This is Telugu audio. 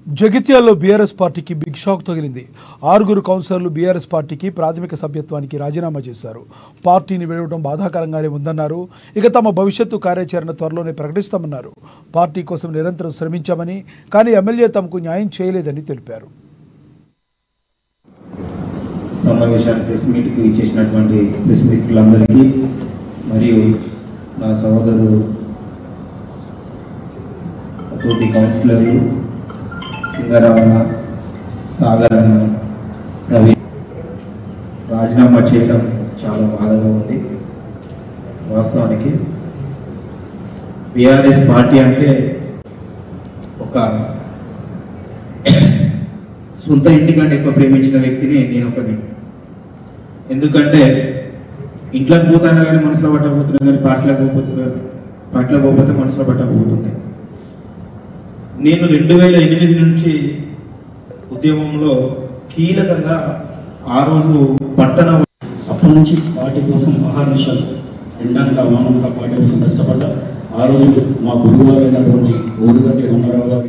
జగిత్యాల్లో బీఆర్ఎస్ పార్టీకి బిగ్ షాక్ తగిలింది. 6 కౌన్సిలర్లు బీఆర్ఎస్ పార్టీకి ప్రాథమిక సభ్యత్వానికి రాజీనామా చేశారు. పార్టీని వీడటం బాధాకరంగానే ఉందన్నారు. ఇక తమ భవిష్యత్తు కార్యాచరణ త్వరలోనే ప్రకటిస్తామన్నారు. పార్టీ కోసం నిరంతరం శ్రమించామని, కానీ ఎమ్మెల్యే తమకు న్యాయం చేయలేదని తెలిపారు. సమావేశానికి ప్రెస్ మీట్కి ఇచ్చేసినటువంటి ప్రెస్ మిత్రులందరికీ మరియు నా సహోదరుడు తోటి కౌన్సిలర్లు సింగరావణ, సాగర్ అన్న, రవి రాజీనామా చేయడం చాలా బాధగా ఉంది. వాస్తవానికి బీఆర్ఎస్ పార్టీ అంటే ఒక సొంత ఇంటికంటే ఎక్కువ ప్రేమించిన వ్యక్తిని నేను ఒకని. ఎందుకంటే ఇంట్లోకి పోతాను కానీ మనసులో పట్టకపోతున్నా, కానీ పార్టీలో పోతే మనసులో పట్టకపోతున్నాయి. నేను 2008 నుంచి ఉద్యమంలో కీలకంగా ఆ రోజు అప్పటి నుంచి పార్టీ కోసం ఆహార్నిశాలు ఎండాక వానక పార్టీ కోసం కష్టపడ్డా. ఆ రోజు మా గురువు గారు అయినటువంటి ఓరుగంటి రామారావు గారు